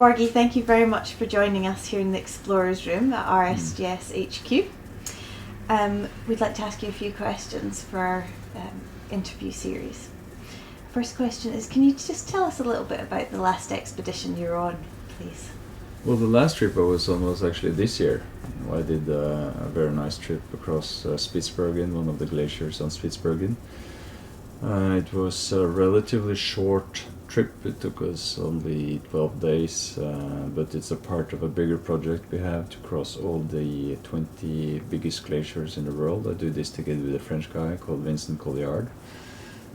Borge, thank you very much for joining us here in the Explorers Room at RSGS HQ. We'd like to ask you a few questions for our interview series. First question is, can you just tell us a little bit about the last expedition you were on, please? Well, the last trip I was on was actually this year. I did a very nice trip across Spitsbergen, one of the glaciers on Spitsbergen. It was a relatively short trip. It took us only 12 days, but it's a part of a bigger project we have to cross all the 20 biggest glaciers in the world. I do this together with a French guy called Vincent Colliard.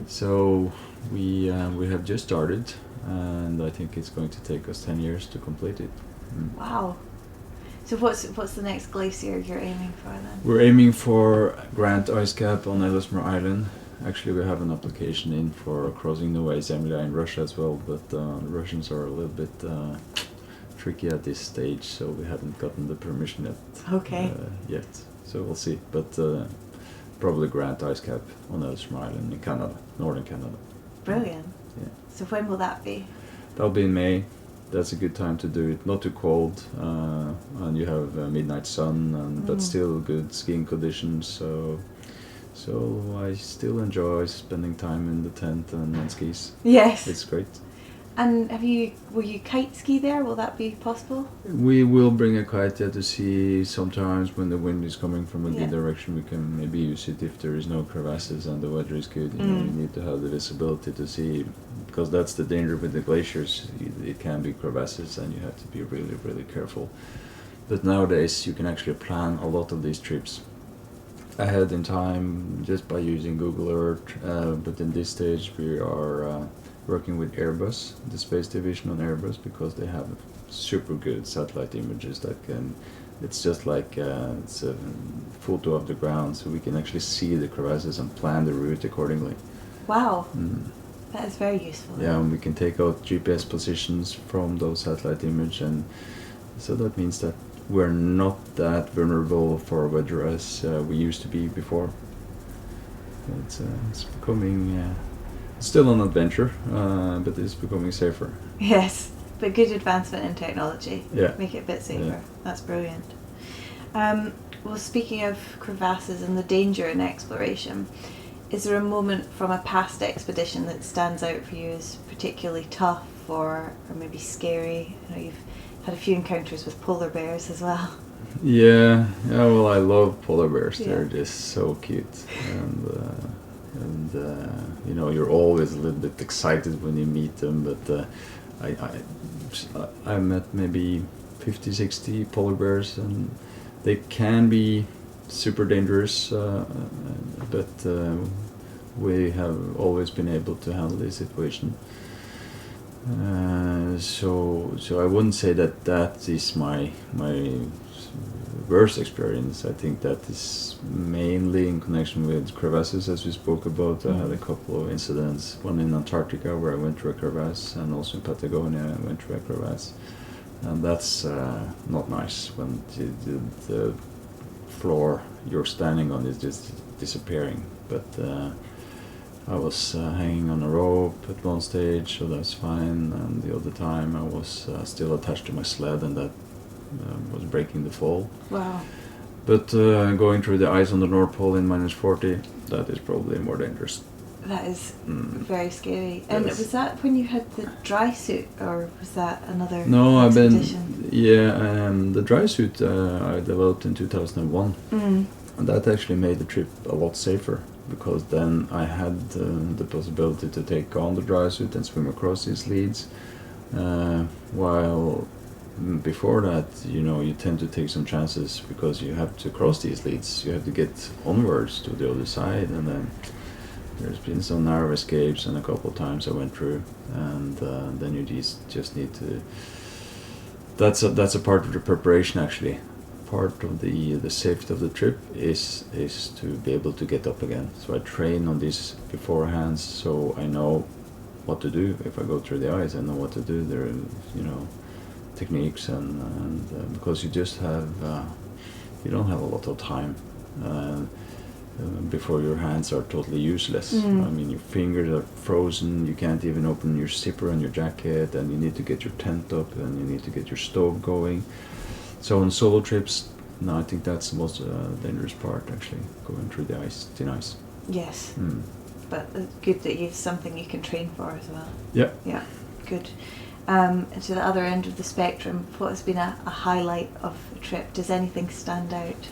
So we have just started, and I think it's going to take us 10 years to complete it. Wow. So what's the next glacier you're aiming for then? We're aiming for Grand Ice Cap on Ellesmere Island. Actually, we have an application in for crossing Novaya Zemlya in Russia as well, but the Russians are a little bit tricky at this stage, so we haven't gotten the permission yet. So we'll see. But probably Grand Ice Cap on Ellesmere Island in Canada, northern Canada. Brilliant. Yeah. So when will that be? That'll be in May. That's a good time to do it. Not too cold, and you have midnight sun, but still good skiing conditions. So I still enjoy spending time in the tent and on skis. Yes. It's great. And will you kite ski there? Will that be possible? We will bring a kite there to see. Sometimes when the wind is coming from a good direction, we can maybe use it if there is no crevasses and the weather is good. You need to have the visibility to see, because that's the danger with the glaciers. It can be crevasses and you have to be really, really careful. But nowadays you can actually plan a lot of these trips ahead in time just by using Google Earth. But in this stage we are working with Airbus, the space division on Airbus, because they have super good satellite images that it's just like it's a photo of the ground, so we can actually see the crevasses and plan the route accordingly. Wow. That is very useful. Yeah, and we can take out GPS positions from those satellite images, and so that means that we're not that vulnerable for weather as we used to be before. It's becoming still an adventure, but it's becoming safer. Yes, but good advancement in technology. Yeah. Make it a bit safer. Yeah. That's brilliant. Well, speaking of crevasses and the danger in exploration, is there a moment from a past expedition that stands out for you as particularly tough or maybe scary? I know you've had a few encounters with polar bears as well. Yeah. Well, I love polar bears. They're just so cute, and you know, you're always a little bit excited when you meet them. But I met maybe 50, 60 polar bears, and they can be super dangerous. But we have always been able to handle the situation. So I wouldn't say that is my worst experience. I think that is mainly in connection with crevasses, as we spoke about. I had a couple of incidents, one in Antarctica where I went through a crevasse, and also in Patagonia I went through a crevasse. And that's not nice when the floor you're standing on is just disappearing. But I was hanging on a rope at one stage, so that's fine, and the other time I was still attached to my sled, and that was breaking the fall. Wow. But going through the ice on the North Pole in -40, that is probably more dangerous. That is very scary. Yes. And was that when you had the dry suit, or was that another No, expedition? the dry suit I developed in 2001, and that actually made the trip a lot safer, because then I had the possibility to take on the dry suit and swim across these leads, while before that, you know, you tend to take some chances because you have to cross these leads. You have to get onwards to the other side, and then there's been some narrow escapes, and a couple of times I went through, and then you just need to. That's a part of the preparation, actually. Part of the safety of the trip is to be able to get up again. So I train on this beforehand, so I know what to do if I go through the ice. I know what to do. There are, you know, techniques, and because you just have you don't have a lot of time. before your hands are totally useless. I mean, your fingers are frozen, you can't even open your zipper on your jacket, and you need to get your tent up, and you need to get your stove going. So on solo trips, no, I think that's the most dangerous part, actually, going through the ice, thin ice. Yes. But it's good that you've something you can train for as well. Yeah. Yeah, good. And to the other end of the spectrum, what has been a highlight of a trip? Does anything stand out?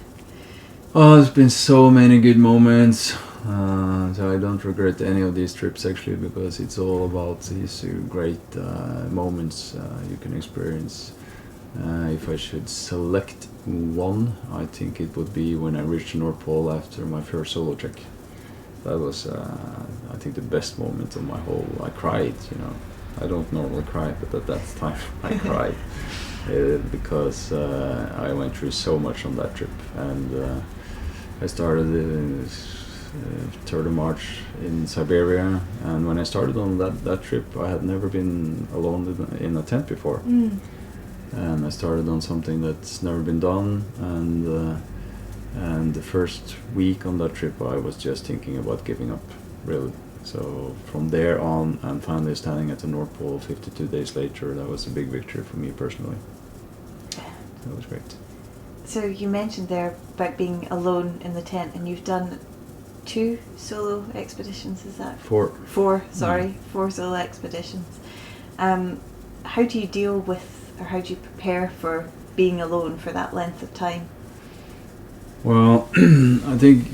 Oh, there's been so many good moments. So I don't regret any of these trips, actually, because it's all about these great moments you can experience. If I should select one, I think it would be when I reached the North Pole after my first solo trek. That was, I think, the best moment of my whole. I cried, you know. I don't normally cry, but at that time I cried because I went through so much on that trip. And I started 3rd of March in Siberia, and when I started on that trip, I had never been alone in a tent before. And I started on something that's never been done, and the first week on that trip I was just thinking about giving up, really. So from there on, and finally standing at the North Pole 52 days later, that was a big victory for me personally. That was great. So you mentioned there about being alone in the tent, and you've done 2 solo expeditions, is that? 4. 4, sorry, 4 solo expeditions. How do you deal with, or how do you prepare for being alone for that length of time? Well, I think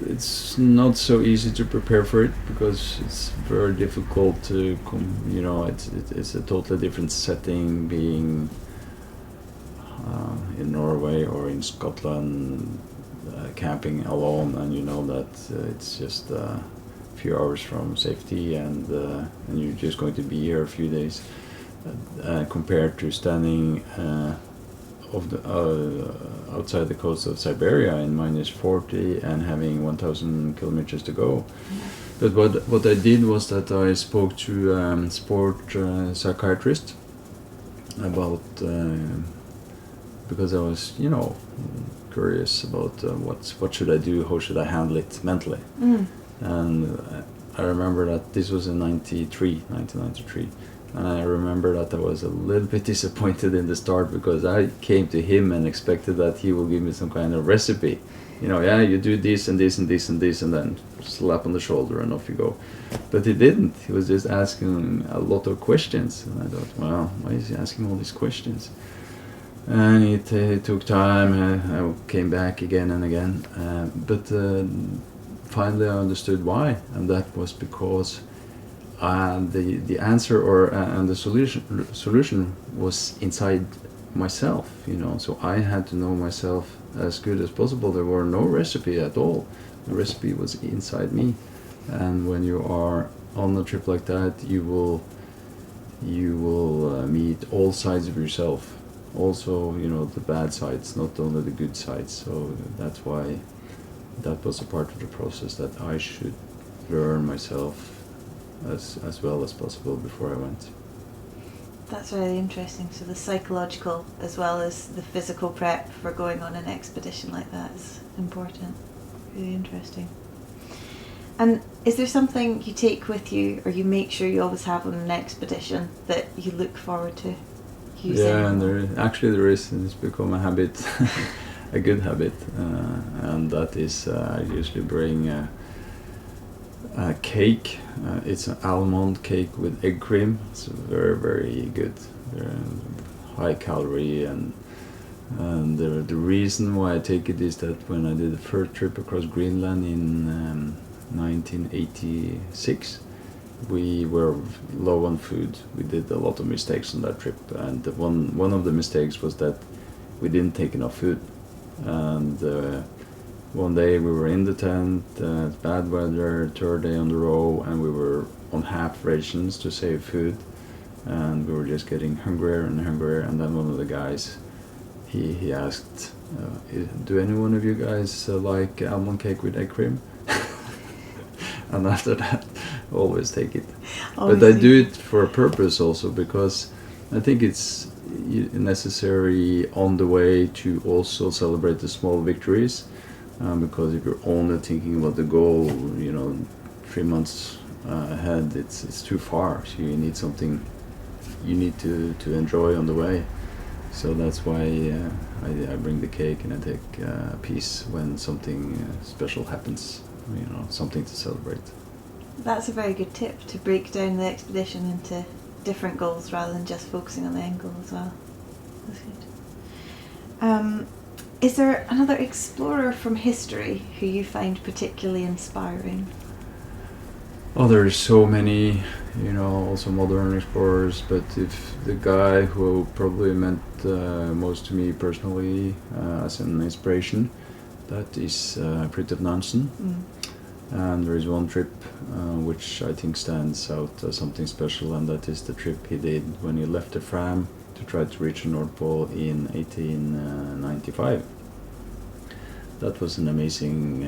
it's not so easy to prepare for it, because it's very difficult to, you know, it's a totally different setting being in Norway or in Scotland, camping alone, and you know that it's just a few hours from safety, and you're just going to be here a few days, compared to standing outside the coast of Siberia in -40 and having 1,000 kilometers to go. But what I did was that I spoke to a sport psychiatrist about, because I was, you know, curious about what should I do, how should I handle it mentally. And I remember that this was in 1993. And I remember that I was a little bit disappointed in the start, because I came to him and expected that he will give me some kind of recipe. You know, yeah, you do this and this and this and this, and then slap on the shoulder and off you go. But he didn't. He was just asking a lot of questions. And I thought, well, why is he asking all these questions? And it took time. I came back again and again. But finally I understood why. And that was because the answer and the solution was inside myself, you know. So I had to know myself as good as possible. There were no recipe at all. The recipe was inside me. And when you are on a trip like that, you will meet all sides of yourself. Also, you know, the bad sides, not only the good sides. So that's why that was a part of the process, that I should learn myself as well as possible before I went. That's really interesting. So the psychological as well as the physical prep for going on an expedition like that is important. Really interesting. And is there something you take with you, or you make sure you always have on an expedition, that you look forward to using? Yeah, and there is, and it's become a habit, a good habit, and that is I usually bring a cake. It's an almond cake with egg cream. It's very, very good. High calorie, and the reason why I take it is that when I did the first trip across Greenland in 1986, we were low on food. We did a lot of mistakes on that trip, and one of the mistakes was that we didn't take enough food. And one day we were in the tent, bad weather, 3rd day on the row, and we were on half rations to save food, and we were just getting hungrier and hungrier. And then one of the guys, he asked, do any one of you guys like almond cake with egg cream? And after that, always take it. But I do it for a purpose also, because I think it's necessary on the way to also celebrate the small victories. because if you're only thinking about the goal, 3 months ahead, it's too far. So you need something you need to enjoy on the way. So that's why I bring the cake and I take a piece when something special happens, something to celebrate. That's a very good tip, to break down the expedition into different goals rather than just focusing on the end goal as well. That's good. Is there another explorer from history who you find particularly inspiring? Oh, there's so many, also modern explorers, but if the guy who probably meant most to me personally as an inspiration, that is Fridtjof Nansen. And there is one trip which I think stands out as something special, and that is the trip he did when he left the Fram to try to reach the North Pole in 1895. That was an amazing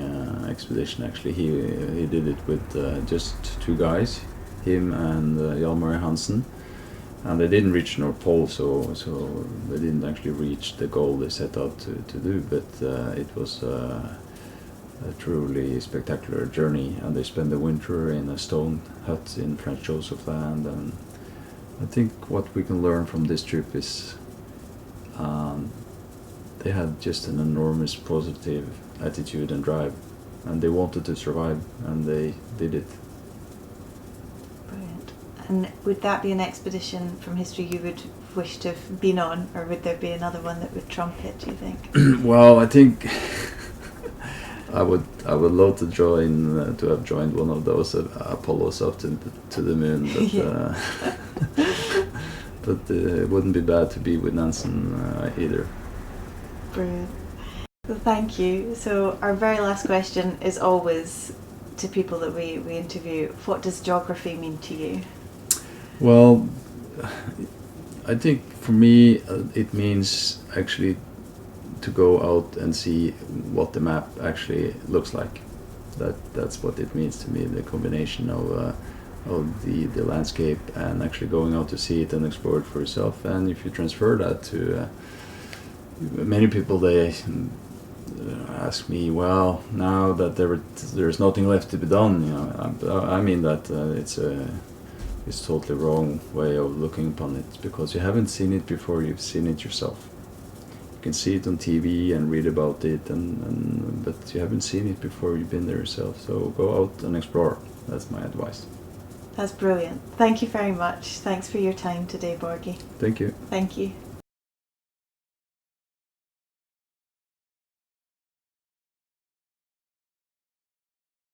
expedition. Actually, he did it with just two guys, him and Hjalmar Hansen, and they didn't reach the North Pole, so they didn't actually reach the goal they set out to do. But it was a truly spectacular journey, and they spent the winter in a stone hut in French Joseph Land. And I think what we can learn from this trip is they had just an enormous positive attitude and drive, and they wanted to survive, and they did it. Brilliant. And would that be an expedition from history you would wish to have been on, or would there be another one that would trump it, do you think? Well, I think I would love to to have joined one of those Apollos up to the moon, but but it wouldn't be bad to be with Nansen either. Brilliant. Well, thank you. So our very last question is always to people that we interview, what does geography mean to you? Well, I think for me it means actually to go out and see what the map actually looks like. That's what it means to me, the combination of the landscape and actually going out to see it and explore it for yourself. And if you transfer that to many people, they ask me, well, now that there's nothing left to be done, I mean that it's totally wrong way of looking upon it, because you haven't seen it before you've seen it yourself. You can see it on TV and read about it, but you haven't seen it before you've been there yourself. So go out and explore. That's my advice. That's brilliant. Thank you very much. Thanks for your time today, Borge. Thank you. Thank you.